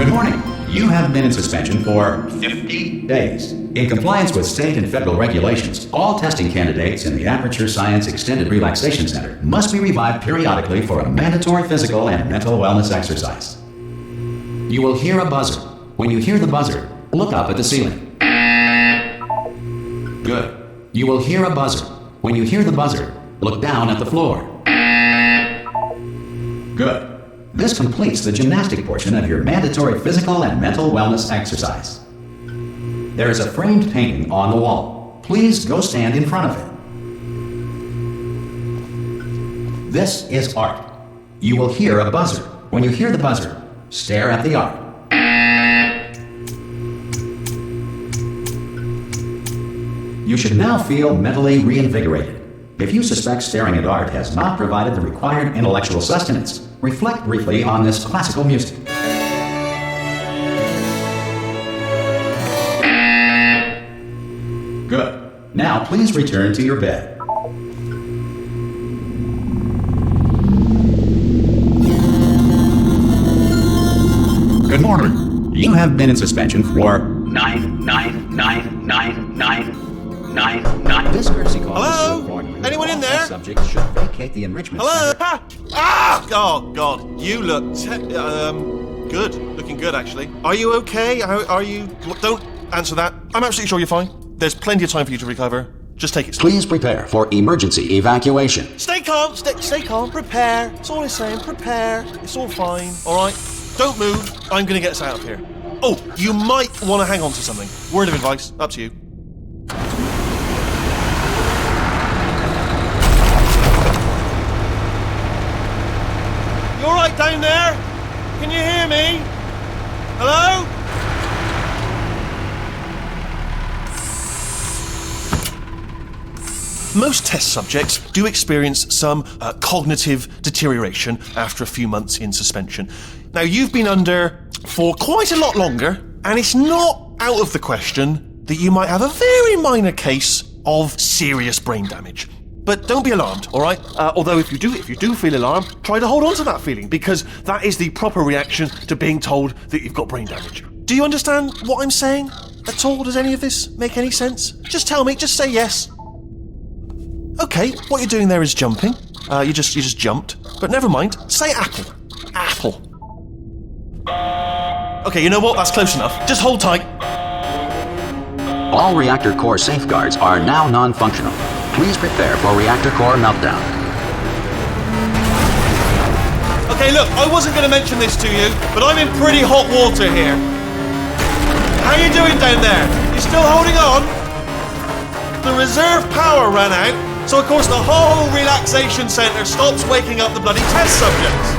Good morning. You have been in suspension for 50 days. In compliance with state and federal regulations, all testing candidates in the Aperture Science Extended Relaxation Center must be revived periodically for a mandatory physical and mental wellness exercise. You will hear a buzzer. When you hear the buzzer, look up at the ceiling. Good. You will hear a buzzer. When you hear the buzzer, look down at the floor. Good. This completes the gymnastic portion of your mandatory physical and mental wellness exercise. There is a framed painting on the wall. Please go stand in front of it. This is art. You will hear a buzzer. When you hear the buzzer, stare at the art. You should now feel mentally reinvigorated. If you suspect staring at art has not provided the required intellectual sustenance, reflect briefly on this classical music. Good. Now please return to your bed. Good morning. You have been in suspension for 9999999. This courtesy call. Hello? Anyone in there? Subject should vacate the enrichment Hello? center. Oh, God. You look good. Looking good, actually. Are you okay? Are you... Don't answer that. I'm absolutely sure you're fine. There's plenty of time for you to recover. Just take it slow. Please prepare for emergency evacuation. Stay calm. Stay calm. Prepare. That's all I'm saying. Prepare. It's all fine. All right? Don't move. I'm going to get us out of here. Oh, you might want to hang on to something. Word of advice. Up to you. You all right down there? Can you hear me? Hello? Most test subjects do experience some cognitive deterioration after a few months in suspension. Now, you've been under for quite a lot longer, and it's not out of the question that you might have a very minor case of serious brain damage. But don't be alarmed, all right? Although if you do feel alarmed, try to hold on to that feeling, because that is the proper reaction to being told that you've got brain damage. Do you understand what I'm saying at all? Does any of this make any sense? Just tell me, just say yes. Okay, what you're doing there is jumping. You just jumped. But never mind, say apple. Apple. Okay, you know what? That's close enough. Just hold tight. All reactor core safeguards are now non-functional. Please prepare for reactor core meltdown. Okay, look, I wasn't going to mention this to you, but I'm in pretty hot water here. How you doing down there? You still holding on? The reserve power ran out, so of course the whole relaxation centre stops waking up the bloody test subjects.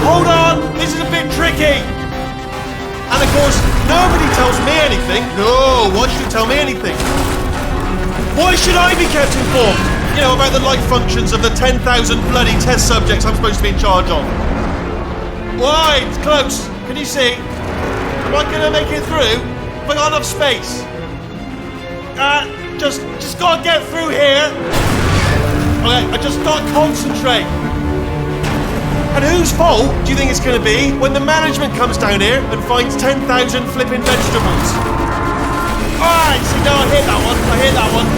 Hold on, this is a bit tricky. And of course, nobody tells me anything. No, why should you tell me anything? Why should I be kept informed? You know, about the life functions of the 10,000 bloody test subjects I'm supposed to be in charge of. Why? It's close. Can you see? Am I going to make it through? Have I got enough space? Just gotta get through here. Okay, I just gotta concentrate. And whose fault do you think it's going to be when the management comes down here and finds 10,000 flipping vegetables? Alright, see, no, I hit that one.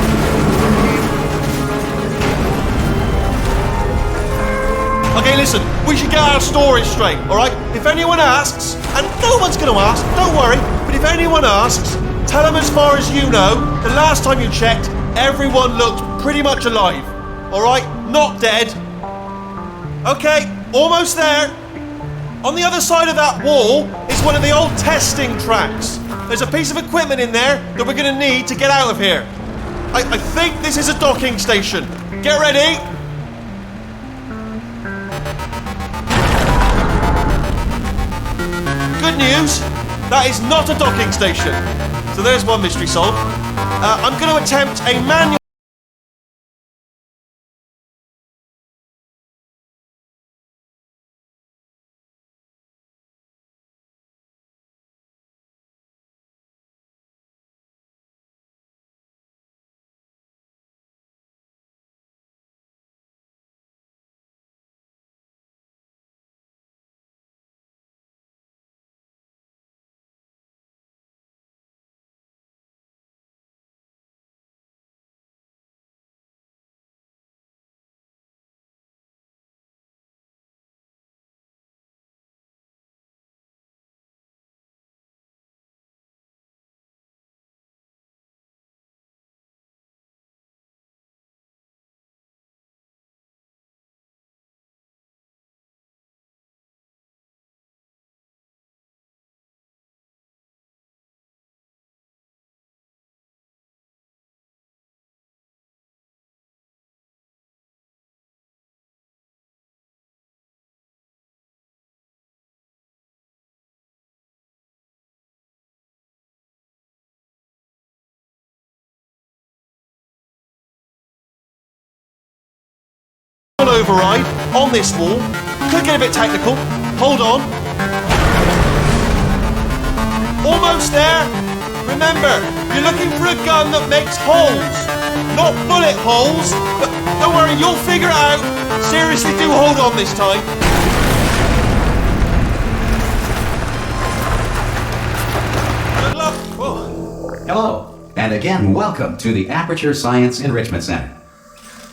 Okay, listen, we should get our story straight, alright? If anyone asks, and no one's going to ask, don't worry, but if anyone asks, tell them as far as you know, the last time you checked, everyone looked pretty much alive, alright? Not dead. Okay, almost there. On the other side of that wall is one of the old testing tracks. There's a piece of equipment in there that we're going to need to get out of here. I think this is a docking station. Get ready. Good news, that is not a docking station. So there's one mystery solved. I'm going to attempt a manual... override on this wall. Could get a bit technical. Hold on. Almost there. Remember, you're looking for a gun that makes holes. Not bullet holes, but don't worry, you'll figure it out. Seriously, do hold on this time. Good luck. Whoa. Hello, and again, welcome to the Aperture Science Enrichment Center.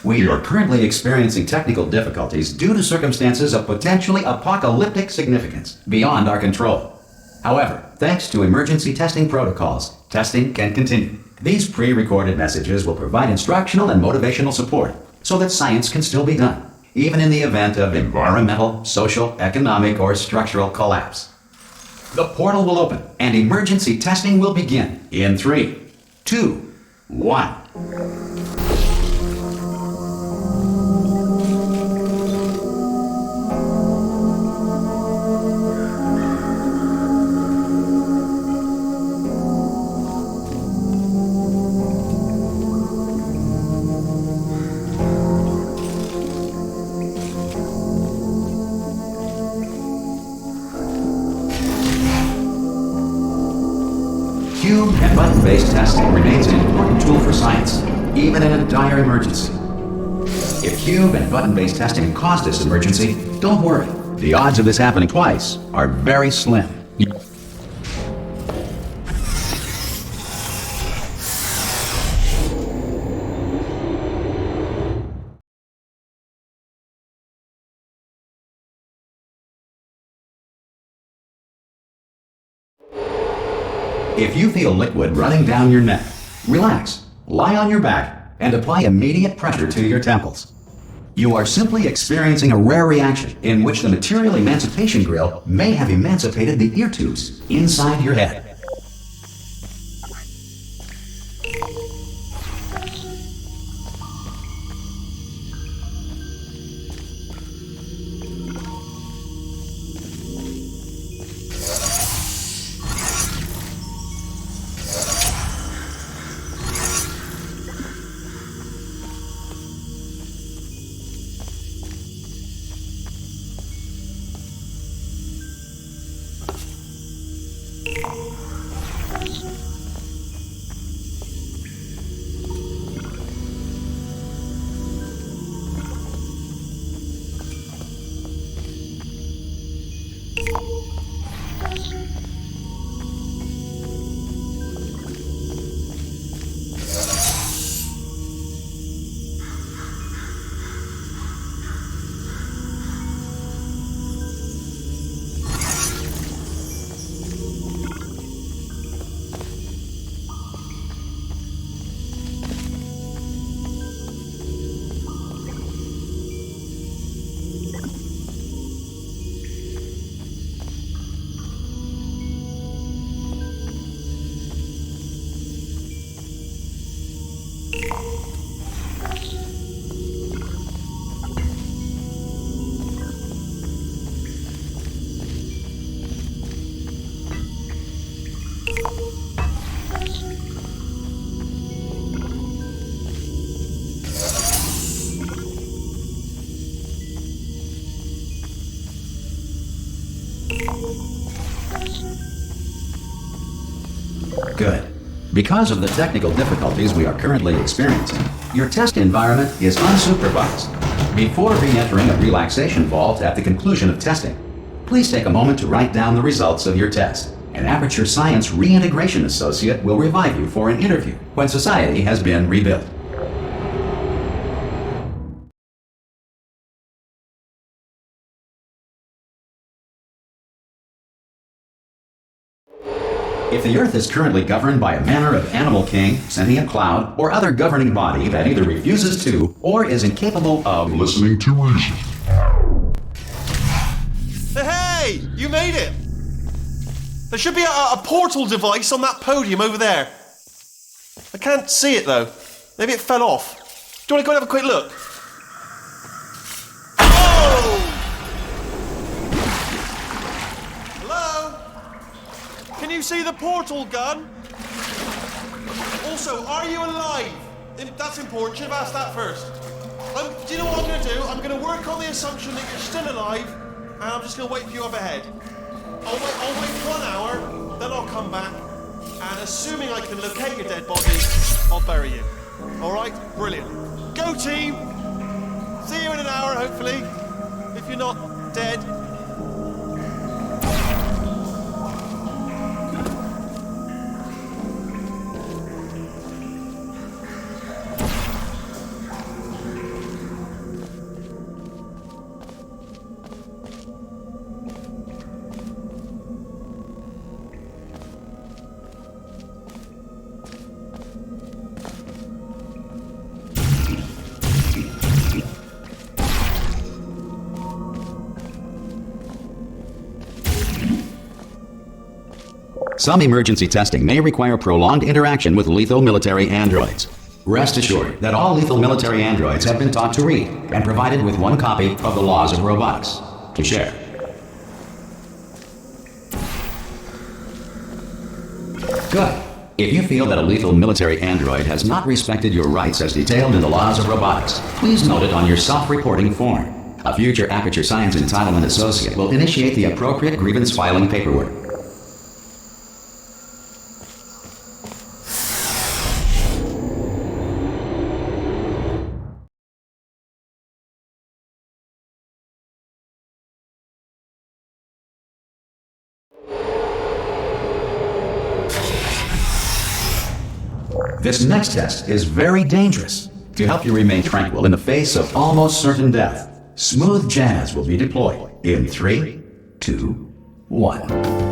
We are currently experiencing technical difficulties due to circumstances of potentially apocalyptic significance beyond our control. However, thanks to emergency testing protocols, testing can continue. These pre-recorded messages will provide instructional and motivational support so that science can still be done, even in the event of environmental, social, economic, or structural collapse. The portal will open and emergency testing will begin in 3, 2, 1. Cube and button-based testing remains an important tool for science, even in a dire emergency. If cube and button-based testing caused this emergency, don't worry. The odds of this happening twice are very slim. If you feel liquid running down your neck, relax, lie on your back, and apply immediate pressure to your temples. You are simply experiencing a rare reaction in which the material emancipation grill may have emancipated the ear tubes inside your head. Good. Because of the technical difficulties we are currently experiencing, your test environment is unsupervised. Before re-entering a relaxation vault at the conclusion of testing, please take a moment to write down the results of your test. An Aperture Science Reintegration Associate will revive you for an interview when society has been rebuilt. If the Earth is currently governed by a manner of animal king, sentient cloud, or other governing body that either refuses to or is incapable of listening to reason. Hey! You made it! There should be a portal device on that podium over there. I can't see it though. Maybe it fell off. Do you want to go and have a quick look? Oh! Can you see the portal gun? Also, are you alive? That's important. Should have asked that first. Do you know what I'm going to do? I'm going to work on the assumption that you're still alive, and I'm just going to wait for you up ahead. I'll wait 1 hour, then I'll come back, and assuming I can locate your dead body, I'll bury you. All right? Brilliant. Go team! See you in an hour, hopefully. If you're not dead. Some emergency testing may require prolonged interaction with lethal military androids. Rest assured that all lethal military androids have been taught to read and provided with 1 copy of the Laws of Robotics to share. Good. If you feel that a lethal military android has not respected your rights as detailed in the Laws of Robotics, please note it on your self-reporting form. A future Aperture Science Entitlement Associate will initiate the appropriate grievance filing paperwork. This next test is very dangerous. To help you remain tranquil in the face of almost certain death, smooth jazz will be deployed in 3, 2, 1.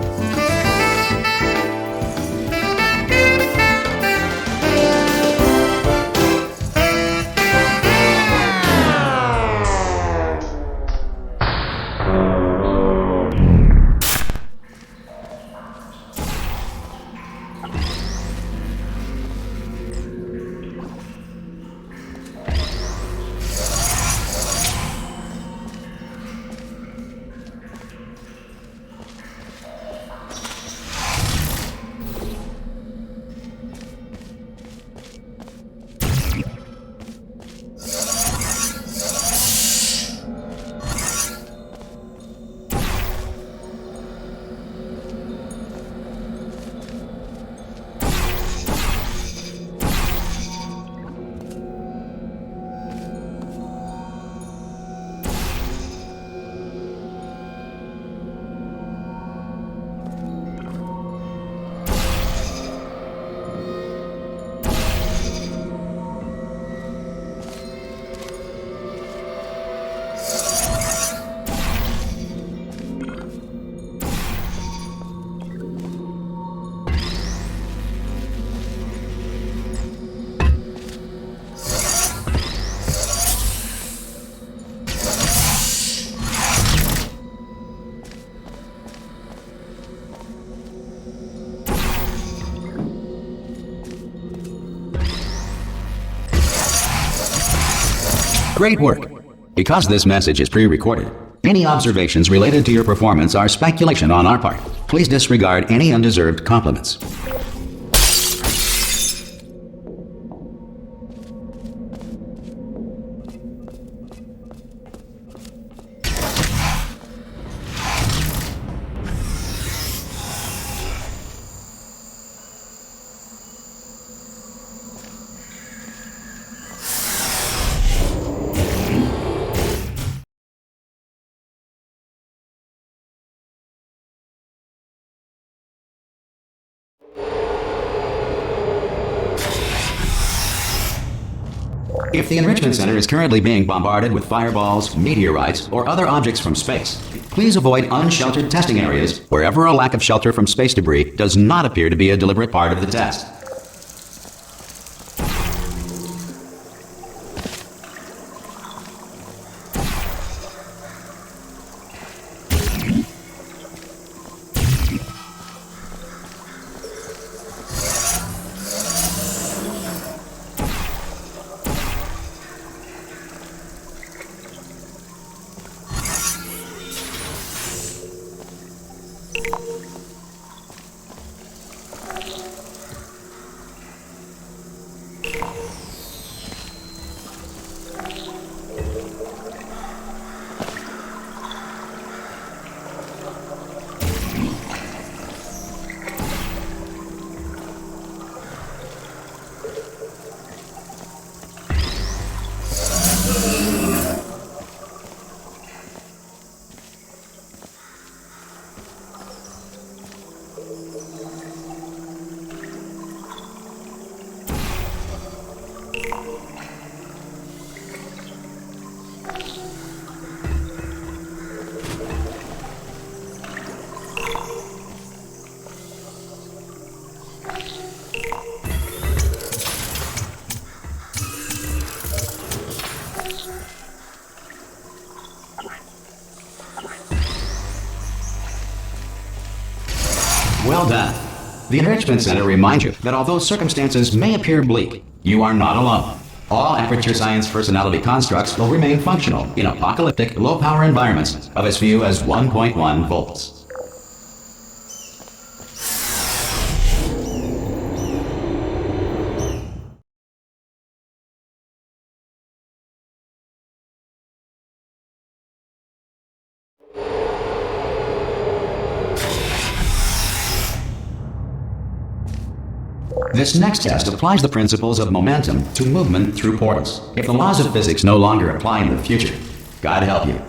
Great work! Because this message is pre-recorded, any observations related to your performance are speculation on our part. Please disregard any undeserved compliments. If the Enrichment Center is currently being bombarded with fireballs, meteorites, or other objects from space, please avoid unsheltered testing areas wherever a lack of shelter from space debris does not appear to be a deliberate part of the test. Well done. The Enrichment Center reminds you that although circumstances may appear bleak, you are not alone. All Aperture Science personality constructs will remain functional in apocalyptic, low-power environments of as few as 1.1 volts. This next test applies the principles of momentum to movement through portals. If the laws of physics no longer apply in the future, God help you.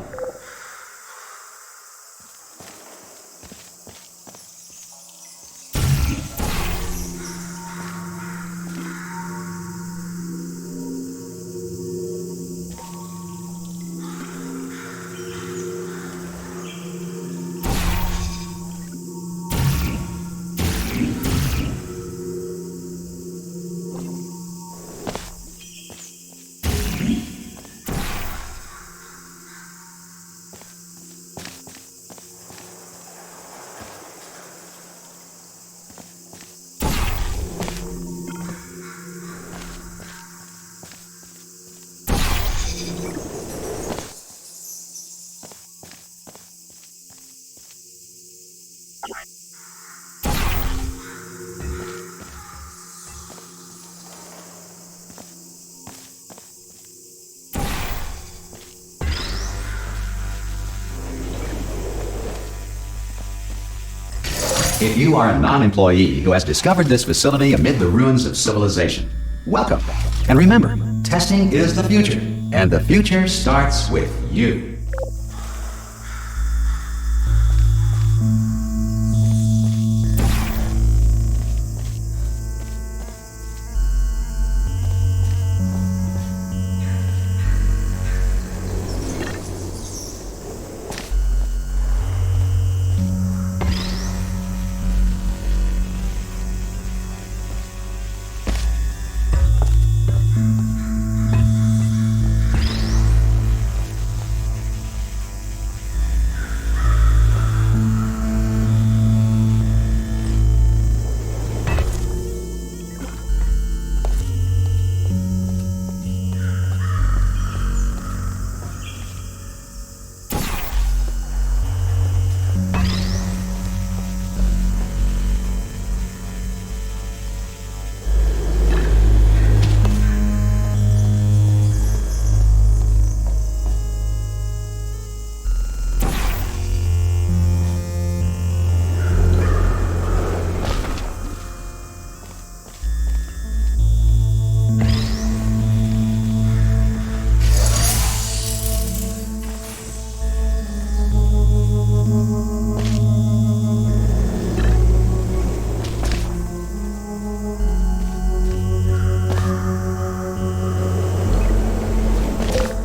If you are a non-employee who has discovered this facility amid the ruins of civilization, welcome. And remember, testing is the future, and the future starts with you.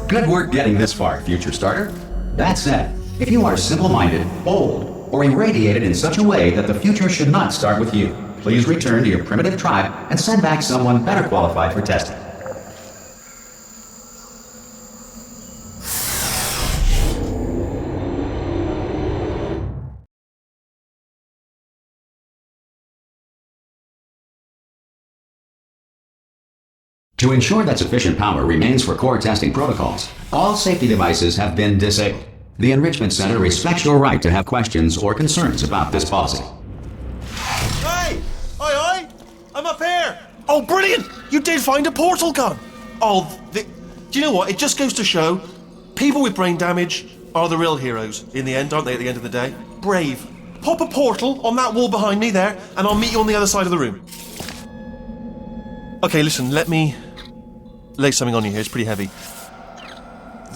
Good work getting this far, future starter. That said, if you are simple-minded, bold, or irradiated in such a way that the future should not start with you, please return to your primitive tribe and send back someone better qualified for testing. To ensure that sufficient power remains for core testing protocols, all safety devices have been disabled. The Enrichment Center respects your right to have questions or concerns about this policy. Hey! Aye, aye! I'm up here! Oh, brilliant! You did find a portal gun! Do you know what? It just goes to show, people with brain damage are the real heroes in the end, aren't they, at the end of the day? Brave. Pop a portal on that wall behind me there, and I'll meet you on the other side of the room. Okay, listen, let me lay something on you here. It's pretty heavy.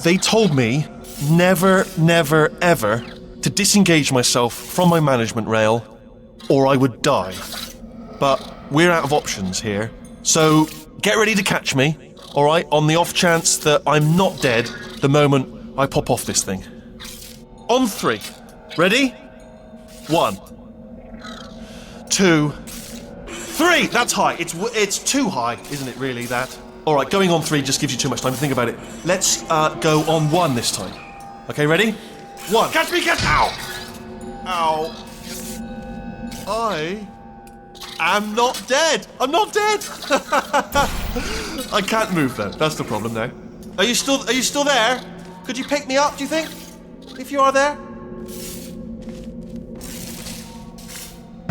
They told me never, never, ever to disengage myself from my management rail or I would die. But we're out of options here. So get ready to catch me, alright, on the off chance that I'm not dead the moment I pop off this thing. On 3. Ready? 1, 2, 3! That's high. It's too high, isn't it, really, that? Alright, going on 3 just gives you too much time to think about it. Let's go on 1 this time. Okay, ready? 1. Catch me, catch! Ow! Ow. I am not dead. I'm not dead. I can't move though. That's the problem now. Are you still there? Could you pick me up, do you think? If you are there?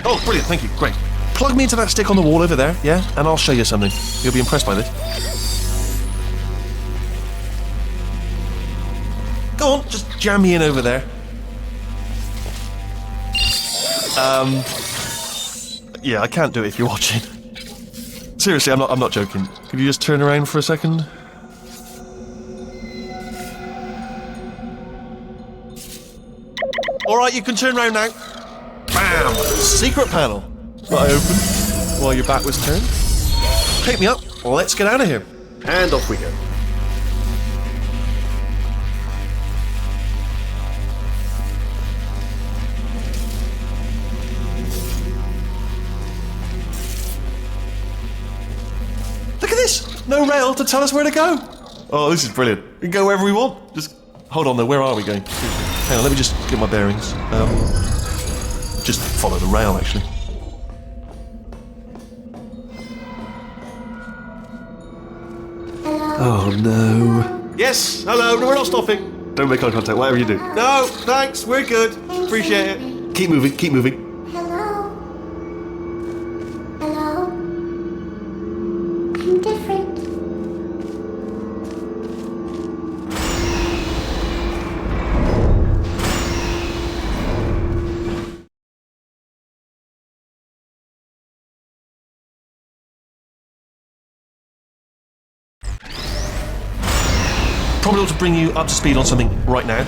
Oh, brilliant, thank you, great. Plug me into that stick on the wall over there, yeah? And I'll show you something. You'll be impressed by this. Go on, just jam me in over there. Yeah, I can't do it if you're watching. Seriously, I'm not joking. Could you just turn around for a second? Alright, you can turn around now. Bam! Secret panel that I opened while your back was turned. Pick me up, let's get out of here. And off we go. Look at this! No rail to tell us where to go. Oh, this is brilliant. We can go wherever we want. Just hold on though, where are we going? Hang on, let me just get my bearings. Just follow the rail, actually. Oh no. Yes, hello, no, we're not stopping. Don't make eye contact, whatever you do. No, thanks, we're good. Appreciate it. Keep moving, keep moving. Hello? Hello? I'm different. Probably ought to bring you up to speed on something right now.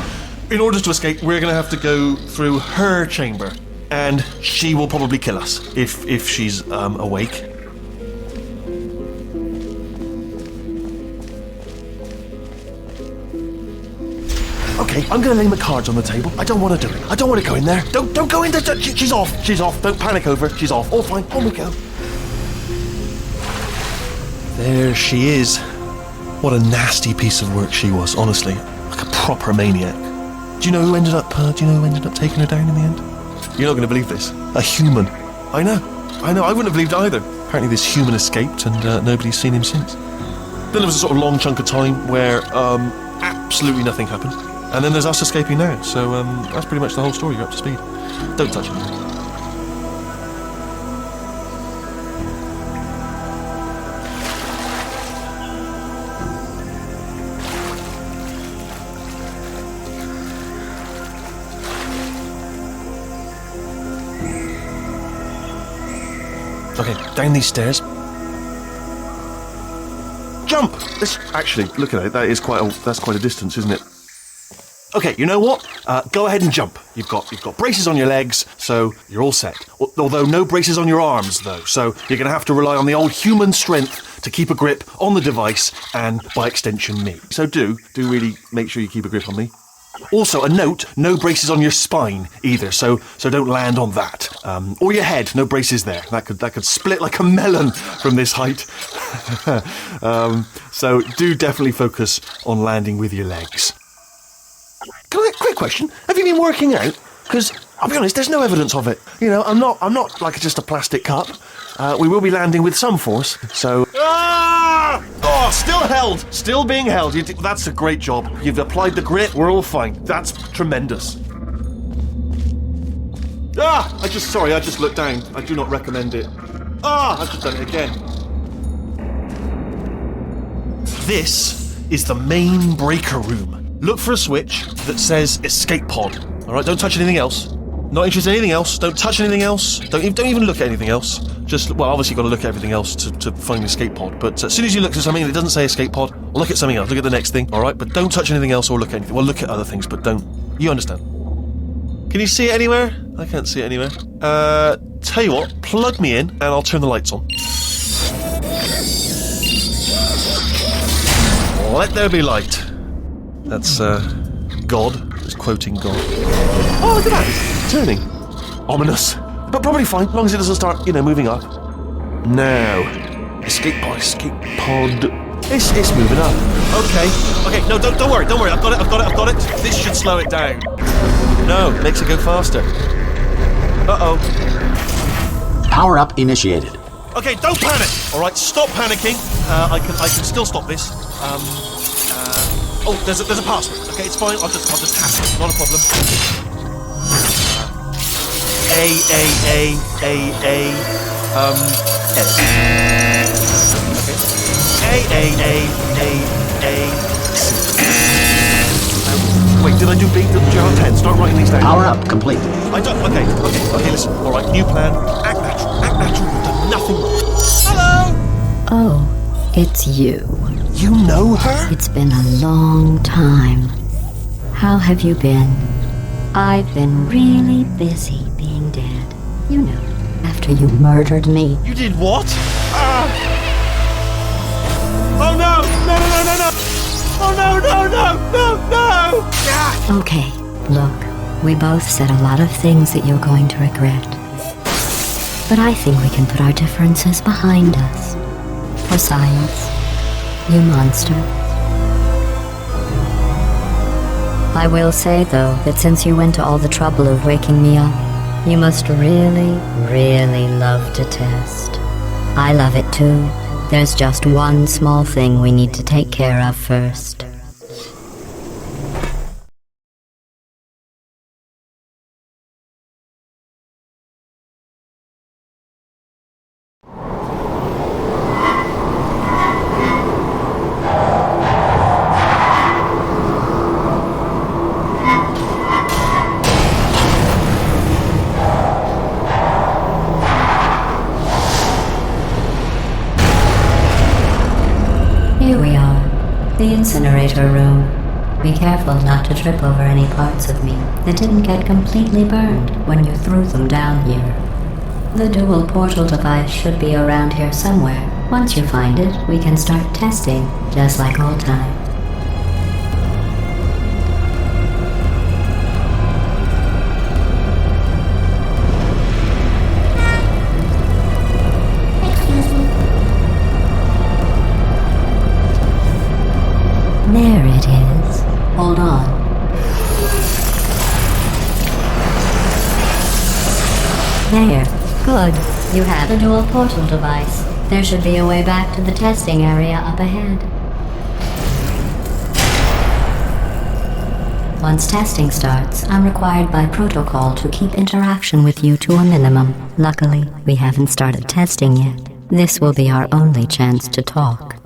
In order to escape, we're going to have to go through her chamber, and she will probably kill us if she's awake. Okay, I'm going to lay my cards on the table. I don't want to do it. I don't want to go in there. Don't go in there. She's off. She's off. Don't panic over. She's off. All fine. On we go. There she is. What a nasty piece of work she was, honestly. Like a proper maniac. Do you know who ended up taking her down in the end? You're not going to believe this. A human. I know. I wouldn't have believed either. Apparently this human escaped and nobody's seen him since. Then there was a sort of long chunk of time where absolutely nothing happened. And then there's us escaping now. So that's pretty much the whole story. You're up to speed. Don't touch it. Okay, down these stairs. Jump! Actually, look at it. That's quite a distance, isn't it? Okay, you know what? Go ahead and jump. You've got braces on your legs, so you're all set. Although no braces on your arms, though. So you're going to have to rely on the old human strength to keep a grip on the device, and by extension, me. So do really make sure you keep a grip on me. Also, a note, no braces on your spine either, so don't land on that. Or your head, no braces there. That could split like a melon from this height. So do definitely focus on landing with your legs. Quick question, have you been working out? Because, I'll be honest, there's no evidence of it. You know, I'm not like just a plastic cup. We will be landing with some force, so... Ah! Oh, still held! Still being held. That's a great job. You've applied the grit, we're all fine. That's tremendous. Ah! I just looked down. I do not recommend it. Ah! I've just done it again. This is the main breaker room. Look for a switch that says escape pod. Alright, don't touch anything else. Not interested in anything else. Don't touch anything else. Don't even look at anything else. Just, well, obviously you've got to look at everything else to find the escape pod. But as soon as you look at something that doesn't say escape pod, look at something else. Look at the next thing, alright? But don't touch anything else or look at anything. Well, look at other things, but don't. You understand. Can you see it anywhere? I can't see it anywhere. Tell you what, plug me in and I'll turn the lights on. Let there be light. That's, God. Just quoting God. Oh, look at that! It's turning. Ominous. But probably fine, as long as it doesn't start, moving up. Now. Escape pod. It's moving up. Okay, no, don't worry. I've got it. This should slow it down. No, makes it go faster. Uh-oh. Power-up initiated. Okay, don't panic. All right, stop panicking. I can still stop this. Oh, there's a password. Okay, it's fine. I'll just tap it. Not a problem. S. Okay. Wait, did I do B? Did you have 10? Start writing these down. Power-up complete. I don't. Okay, listen. All right, new plan. Act natural. Act natural. You've done nothing wrong. Hello. Oh, it's you. You know her? It's been a long time. How have you been? I've been really busy being dead. You know, after you murdered me. You did what? Oh no! No! Oh no! Ah! Okay, look, we both said a lot of things that you're going to regret. But I think we can put our differences behind us. For science, you monster. I will say, though, that since you went to all the trouble of waking me up, you must really, really love to test. I love it too. There's just one small thing we need to take care of first. Here we are, the incinerator room. Be careful not to trip over any parts of me that didn't get completely burned when you threw them down here. The dual portal device should be around here somewhere. Once you find it, we can start testing, just like old times. There it is. Hold on. There. Good. You have a dual portal device. There should be a way back to the testing area up ahead. Once testing starts, I'm required by protocol to keep interaction with you to a minimum. Luckily, we haven't started testing yet. This will be our only chance to talk.